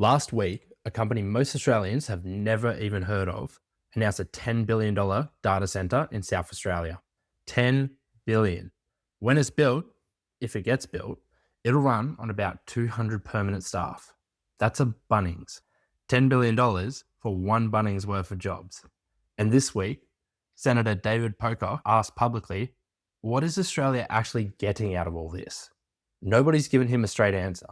Last week, a company most Australians have never even heard of announced a $10 billion data center in South Australia. $10 billion. When it's built, if it gets built, it'll run on about 200 permanent staff. That's a Bunnings. $10 billion for one Bunnings worth of jobs. And this week, Senator David Pocock asked publicly, what is Australia actually getting out of all this? Nobody's given him a straight answer.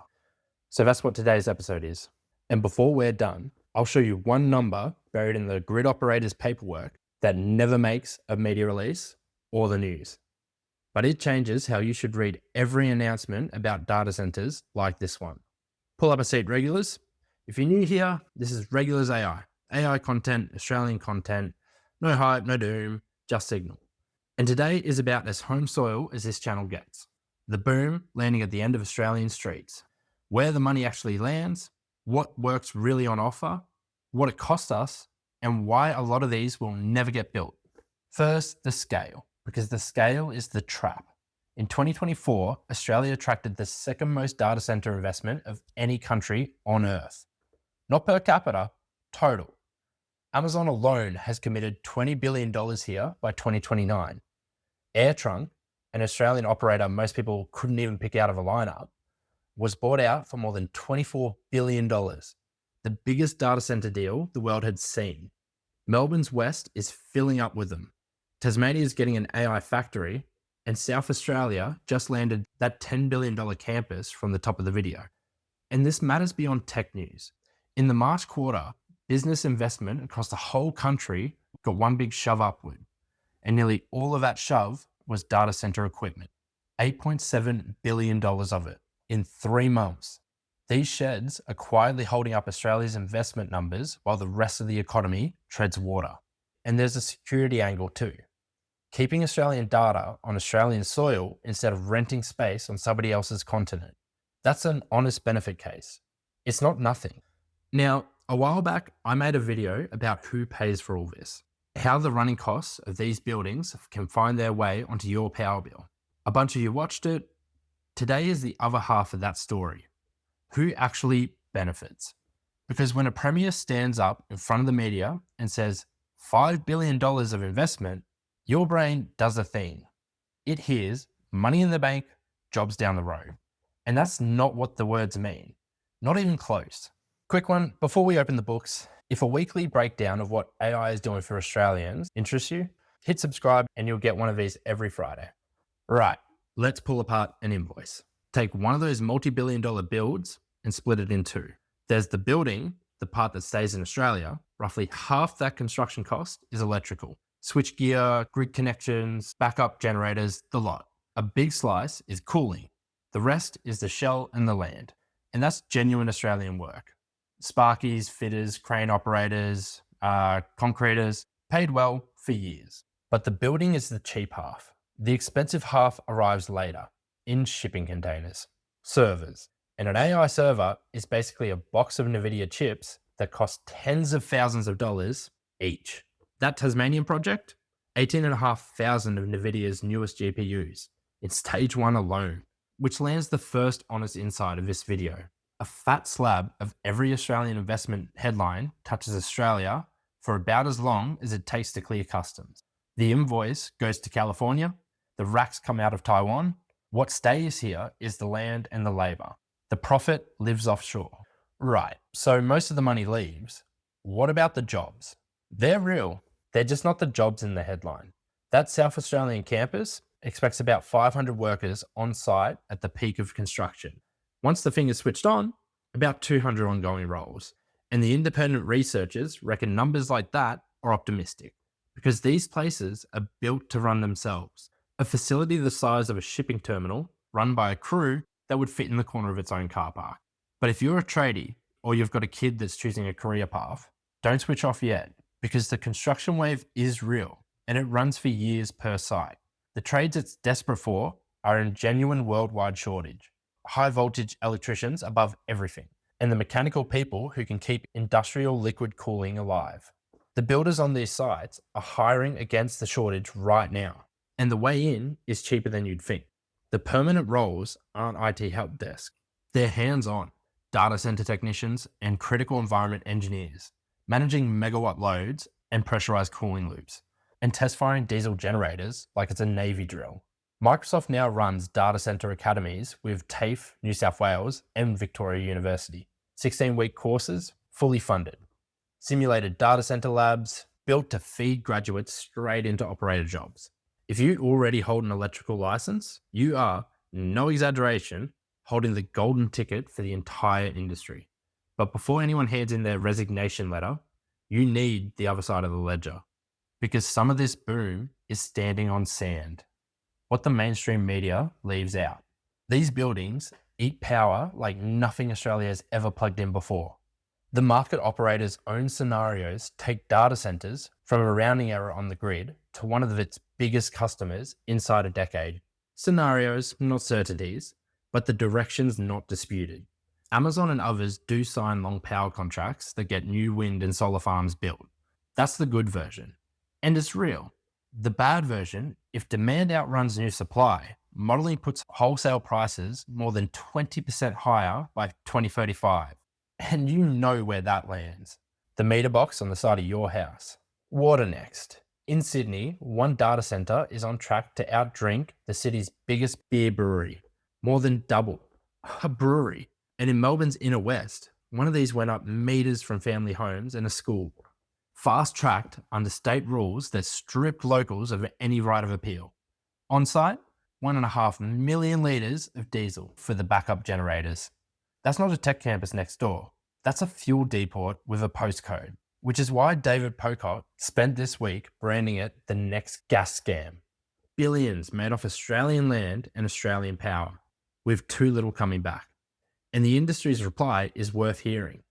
So that's what today's episode is. And before we're done, I'll show you one number buried in the grid operator's paperwork that never makes a media release or the news. But it changes how you should read every announcement about data centers like this one. Pull up a seat, regulars. If you're new here, this is RegularsAI. AI content, Australian content, no hype, no doom, just signal. And today is about as home soil as this channel gets. The boom landing at the end of Australian streets. Where the money actually lands, what works really on offer, what it costs us, and why a lot of these will never get built. First, the scale, because the scale is the trap. In 2024, Australia attracted the second most data center investment of any country on Earth. Not per capita, total. Amazon alone has committed $20 billion here by 2029. AirTrunk, an Australian operator most people couldn't even pick out of a lineup, was bought out for more than $24 billion, the biggest data center deal the world had seen. Melbourne's west is filling up with them. Tasmania is getting an AI factory, and South Australia just landed that $10 billion campus from the top of the video. And this matters beyond tech news. In the March quarter, business investment across the whole country got one big shove upward, and nearly all of that shove was data center equipment, $8.7 billion of it. In 3 months. These sheds are quietly holding up Australia's investment numbers while the rest of the economy treads water. And there's a security angle too. Keeping Australian data on Australian soil instead of renting space on somebody else's continent. That's an honest benefit case. It's not nothing. Now, a while back, I made a video about who pays for all this, how the running costs of these buildings can find their way onto your power bill. A bunch of you watched it. Today is the other half of that story. Who actually benefits? Because when a premier stands up in front of the media and says $5 billion of investment, your brain does a thing. It hears money in the bank, jobs down the road. And that's not what the words mean. Not even close. Quick one, before we open the books, if a weekly breakdown of what AI is doing for Australians interests you, hit subscribe and you'll get one of these every Friday. Right. Let's pull apart an invoice. Take one of those multi-billion dollar builds and split it in two. There's the building, the part that stays in Australia. Roughly half that construction cost is electrical. Switchgear, grid connections, backup generators, the lot. A big slice is cooling. The rest is the shell and the land. And that's genuine Australian work. Sparkies, fitters, crane operators, concreters, paid well for years. But the building is the cheap half. The expensive half arrives later, in shipping containers, servers. And an AI server is basically a box of NVIDIA chips that cost tens of thousands of dollars each. That Tasmanian project, 18,500 of NVIDIA's newest GPUs, in stage 1 alone, which lands the first honest insight of this video. A fat slab of every Australian investment headline touches Australia for about as long as it takes to clear customs. The invoice goes to California. The racks come out of Taiwan. What stays here is the land and the labor. The profit lives offshore. Right, so most of the money leaves. What about the jobs? They're real. They're just not the jobs in the headline. That South Australian campus expects about 500 workers on site at the peak of construction. Once the thing is switched on, about 200 ongoing roles. And the independent researchers reckon numbers like that are optimistic because these places are built to run themselves. A facility the size of a shipping terminal run by a crew that would fit in the corner of its own car park. But if you're a tradie or you've got a kid that's choosing a career path, don't switch off yet because the construction wave is real and it runs for years per site. The trades it's desperate for are in genuine worldwide shortage. High voltage electricians above everything and the mechanical people who can keep industrial liquid cooling alive. The builders on these sites are hiring against the shortage right now. And the way in is cheaper than you'd think. The permanent roles aren't IT help desk. They're hands-on. data center technicians, and critical environment engineers, managing megawatt loads and pressurized cooling loops, and test firing diesel generators like it's a Navy drill. Microsoft now runs data center academies with TAFE, New South Wales, and Victoria University. 16-week courses, fully funded. Simulated data center labs, built to feed graduates straight into operator jobs. If you already hold an electrical license, you are, no exaggeration, holding the golden ticket for the entire industry. But before anyone hands in their resignation letter, you need the other side of the ledger. Because some of this boom is standing on sand. What the mainstream media leaves out. These buildings eat power like nothing Australia has ever plugged in before. The market operator's own scenarios take data centers from a rounding error on the grid to one of its biggest customers inside a decade. Scenarios, not certainties, but the direction's not disputed. Amazon and others do sign long power contracts that get new wind and solar farms built. That's the good version. And it's real. The bad version, if demand outruns new supply, modeling puts wholesale prices more than 20% higher by 2035. And you know where that lands. The meter box on the side of your house. Water next. In Sydney, one data centre is on track to outdrink the city's biggest beer brewery. More than double. A brewery. And in Melbourne's inner west, one of these went up meters from family homes and a school. Fast-tracked under state rules that stripped locals of any right of appeal. On-site, 1.5 million litres of diesel for the backup generators. That's not a tech campus next door. That's a fuel depot with a postcode, which is why David Pocock spent this week branding it the next gas scam. Billions made off Australian land and Australian power, with too little coming back. And the industry's reply is worth hearing.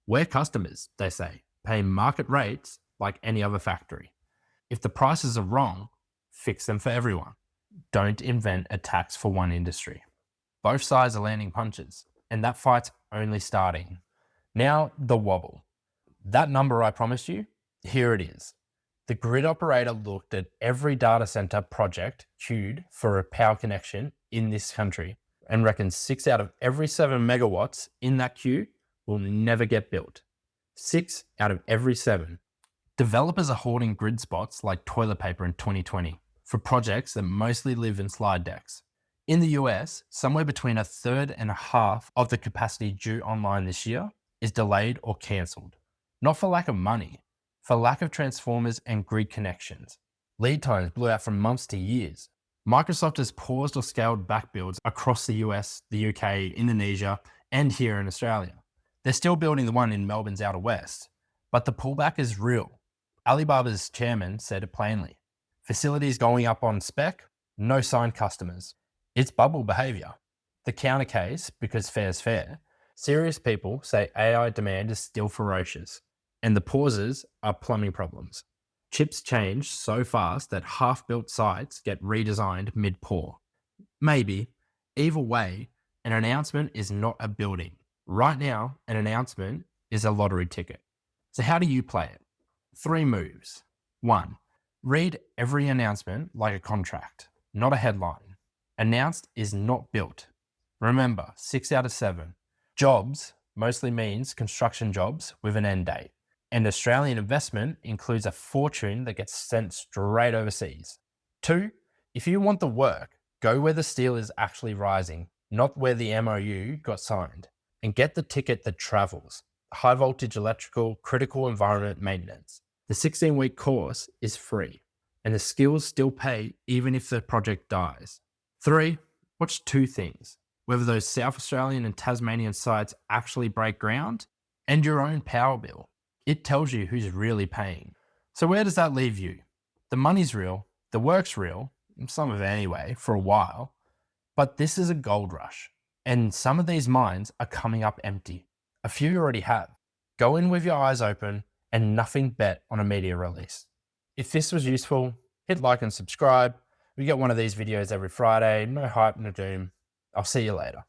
We're customers, they say, paying market rates like any other factory. If the prices are wrong, fix them for everyone. Don't invent a tax for one industry. Both sides are landing punches, and that fight's only starting. Now, the wobble. That number I promised you, here it is. The grid operator looked at every data center project queued for a power connection in this country and reckons 6 out of every 7 megawatts in that queue will never get built. 6 out of every 7. Developers are hoarding grid spots like toilet paper in 2020 for projects that mostly live in slide decks. In the US, somewhere between 1/3 and 1/2 of the capacity due online this year is delayed or cancelled. Not for lack of money, for lack of transformers and grid connections. Lead times blew out from months to years. Microsoft has paused or scaled back builds across the US, the UK, Indonesia, and here in Australia. They're still building the one in Melbourne's outer west, but the pullback is real. Alibaba's chairman said it plainly. Facilities going up on spec, no signed customers. It's bubble behavior. The counter case, because fair's fair, serious people say AI demand is still ferocious, and the pauses are plumbing problems. Chips change so fast that half-built sites get redesigned mid-pour. Maybe, either way, an announcement is not a building. Right now, an announcement is a lottery ticket. So how do you play it? 3 moves. 1. Read every announcement like a contract, not a headline. Announced is not built. Remember, 6 out of 7. Jobs mostly means construction jobs with an end date. And Australian investment includes a fortune that gets sent straight overseas. 2. If you want the work, go where the steel is actually rising, not where the MOU got signed. And get the ticket that travels. High voltage electrical, critical environment maintenance. The 16-week course is free, and the skills still pay even if the project dies. 3, watch 2 things. Whether those South Australian and Tasmanian sites actually break ground, and your own power bill. It tells you who's really paying. So where does that leave you? The money's real, the work's real, some of it anyway, for a while, but this is a gold rush. And some of these mines are coming up empty. A few already have. Go in with your eyes open and nothing bet on a media release. If this was useful, hit like and subscribe. We get one of these videos every Friday. No hype, no doom. I'll see you later.